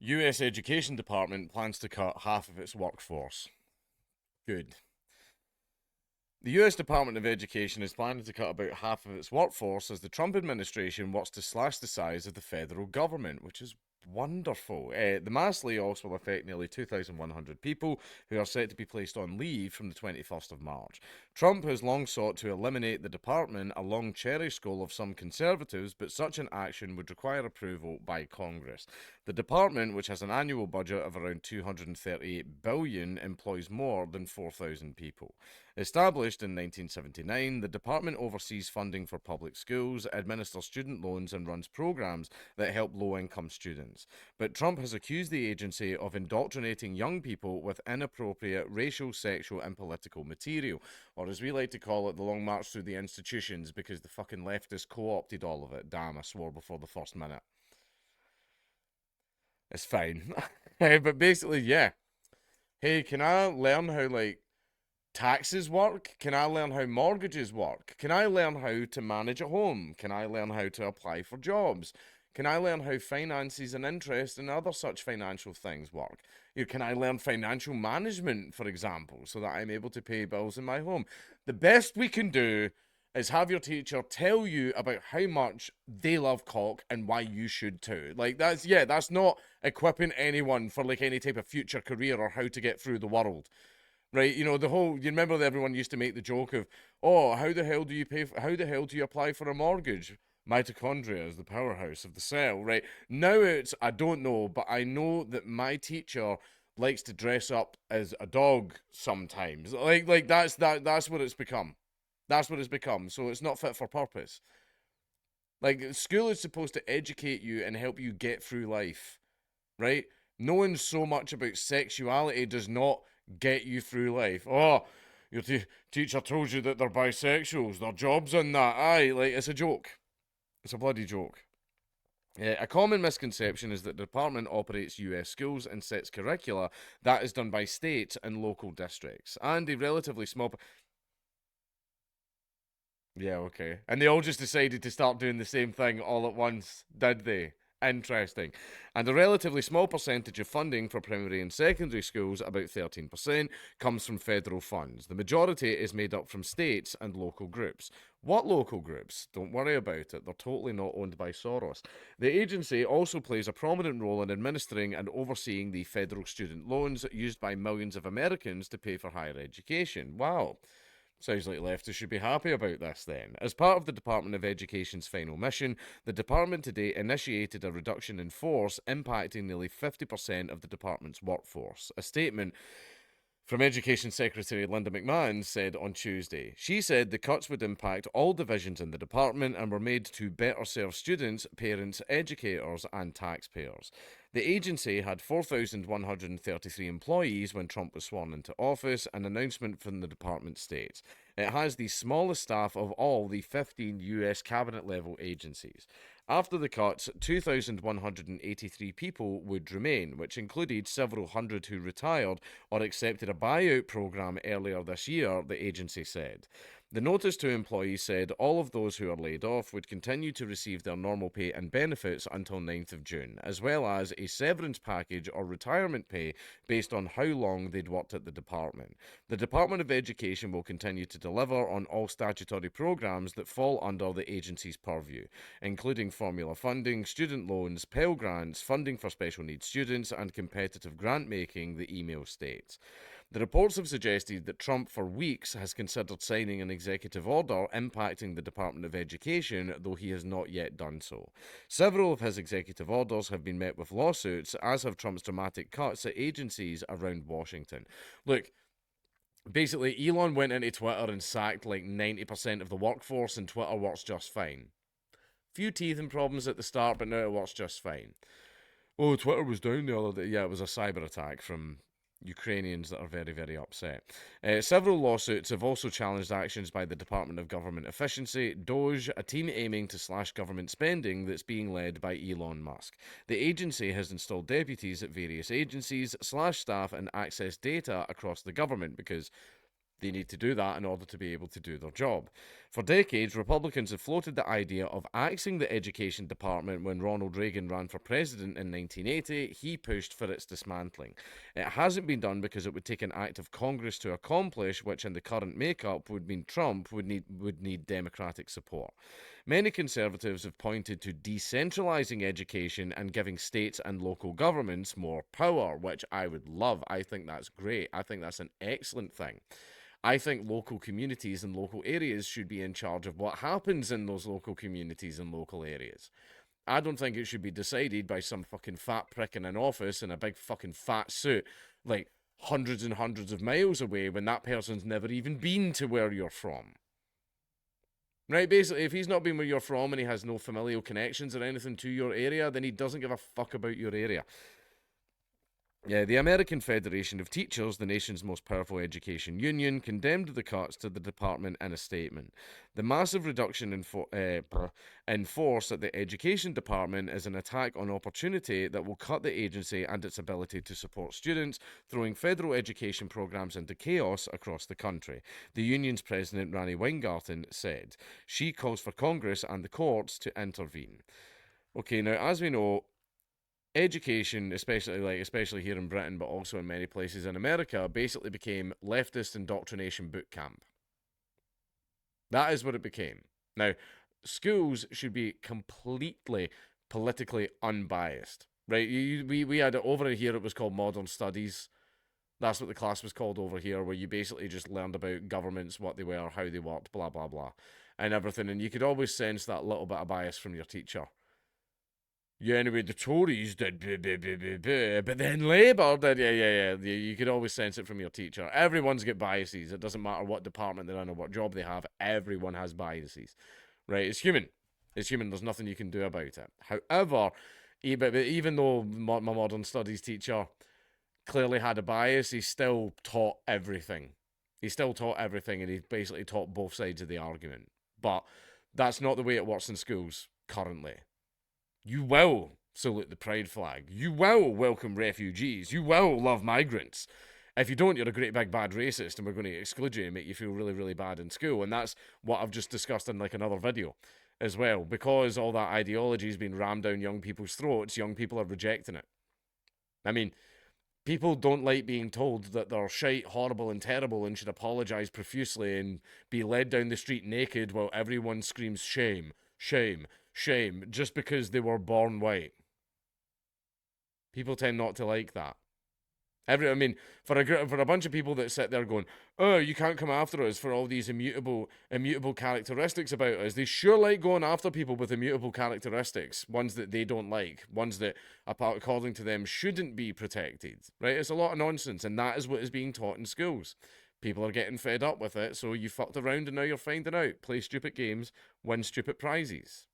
US Education Department plans to cut half of its workforce. Good. The US Department of Education is planning to cut about half of its workforce as the Trump administration wants to slash the size of the federal government, which is wonderful. The mass layoffs will affect nearly 2,100 people who are set to be placed on leave from the 21st of March. Trump has long sought to eliminate the department, a long cherished goal of some conservatives, but such an action would require approval by Congress. The department, which has an annual budget of around $238 billion, employs more than 4,000 people. Established in 1979, the department oversees funding for public schools, administers student loans, and runs programs that help low income students. But Trump has accused the agency of indoctrinating young people with inappropriate racial, sexual, and political material, or as we like to call it, the long march through the institutions, because the fucking leftists co opted all of it. Damn, I swore before the first minute. It's fine. But basically, yeah. Hey, can I learn how, taxes work? Can I learn how mortgages work? Can I learn how to manage a home? Can I learn how to apply for jobs? Can I learn how finances and interest and other such financial things work? Can I learn financial management, for example, so that I'm able to pay bills in my home? The best we can do is have your teacher tell you about how much they love cock and why you should too. That's not equipping anyone for any type of future career or how to get through the world. Right, you remember that everyone used to make the joke of, oh, how the hell do you apply for a mortgage? Mitochondria is the powerhouse of the cell, right? Now I don't know, but I know that my teacher likes to dress up as a dog sometimes. That's what it's become. That's what it's become. So it's not fit for purpose. School is supposed to educate you and help you get through life, right? Knowing so much about sexuality does not get you through life. Oh, your teacher told you that they're bisexuals. Their job's in that. Aye, it's a joke. It's a bloody joke. A common misconception is that the department operates US schools and sets curricula. That is done by states and local districts. And a relatively small. Yeah, okay. And they all just decided to start doing the same thing all at once, did they? Interesting. And a relatively small percentage of funding for primary and secondary schools, about 13%, comes from federal funds. The majority is made up from states and local groups. What local groups? Don't worry about it. They're totally not owned by Soros. The agency also plays a prominent role in administering and overseeing the federal student loans used by millions of Americans to pay for higher education. Wow. Sounds like leftists should be happy about this then. As part of the Department of Education's final mission, the department today initiated a reduction in force impacting nearly 50% of the department's workforce. A statement from Education Secretary Linda McMahon said on Tuesday. She said the cuts would impact all divisions in the department and were made to better serve students, parents, educators, and taxpayers. The agency had 4,133 employees when Trump was sworn into office, an announcement from the department states. It has the smallest staff of all the 15 US cabinet level agencies. After the cuts, 2,183 people would remain, which included several hundred who retired or accepted a buyout program earlier this year, the agency said. The notice to employees said all of those who are laid off would continue to receive their normal pay and benefits until 9th of June, as well as a severance package or retirement pay based on how long they'd worked at the department. The Department of Education will continue to deliver on all statutory programs that fall under the agency's purview, including formula funding, student loans, Pell Grants, funding for special needs students, and competitive grant making, the email states. The reports have suggested that Trump, for weeks, has considered signing an executive order impacting the Department of Education, though he has not yet done so. Several of his executive orders have been met with lawsuits, as have Trump's dramatic cuts at agencies around Washington. Look, basically, Elon went into Twitter and sacked 90% of the workforce, and Twitter works just fine. Few teething problems at the start, but now it works just fine. Oh, Twitter was down the other day. Yeah, it was a cyber attack from Ukrainians that are very, very upset. Several lawsuits have also challenged actions by the Department of Government Efficiency, DOGE, a team aiming to slash government spending that's being led by Elon Musk. The agency has installed deputies at various agencies, slash staff, and access data across the government because they need to do that in order to be able to do their job. For decades, Republicans have floated the idea of axing the education department. When Ronald Reagan ran for president in 1980, he pushed for its dismantling. It hasn't been done because it would take an act of Congress to accomplish, which in the current makeup would mean Trump would need Democratic support. Many conservatives have pointed to decentralizing education and giving states and local governments more power, which I would love. I think that's great. I think that's an excellent thing. I think local communities and local areas should be in charge of what happens in those local communities and local areas. I don't think it should be decided by some fucking fat prick in an office in a big fucking fat suit, like hundreds and hundreds of miles away when that person's never even been to where you're from. Right, basically, if he's not been where you're from and he has no familial connections or anything to your area, then he doesn't give a fuck about your area. Yeah, the American Federation of Teachers, the nation's most powerful education union, condemned the cuts to the department in a statement. The massive reduction in force at the education department is an attack on opportunity that will cut the agency and its ability to support students, throwing federal education programs into chaos across the country. The union's president, Rani Weingarten, said. She calls for Congress and the courts to intervene. Okay, now, as we know, education, especially here in Britain, but also in many places in America, basically became leftist indoctrination boot camp. That is what it became. Now, schools should be completely politically unbiased, right? We had it over here. It was called Modern Studies. That's what the class was called over here, where you basically just learned about governments, what they were, how they worked, blah blah blah, and everything. And you could always sense that little bit of bias from your teacher. Yeah, anyway, the Tories did, but then Labour did, yeah. You could always sense it from your teacher. Everyone's got biases. It doesn't matter what department they're in or what job they have. Everyone has biases, right? It's human. It's human. There's nothing you can do about it. However, even though my modern studies teacher clearly had a bias, he still taught everything. He still taught everything, and he basically taught both sides of the argument. But that's not the way it works in schools currently. You will salute the pride flag. You will welcome refugees. You will love migrants. If you don't, you're a great big bad racist and we're going to exclude you and make you feel really, really bad in school. And that's what I've just discussed in like another video as well. Because all that ideology has been rammed down young people's throats, young people are rejecting it. I mean, people don't like being told that they're shite, horrible, and terrible and should apologise profusely and be led down the street naked while everyone screams shame, shame, shame, just because they were born white. People tend not to like that. For a bunch of people that sit there going, "Oh, you can't come after us for all these immutable characteristics about us," they sure like going after people with immutable characteristics, ones that they don't like, ones that, according to them, shouldn't be protected. Right? It's a lot of nonsense, and that is what is being taught in schools. People are getting fed up with it, so you fucked around and now you're finding out. Play stupid games, win stupid prizes.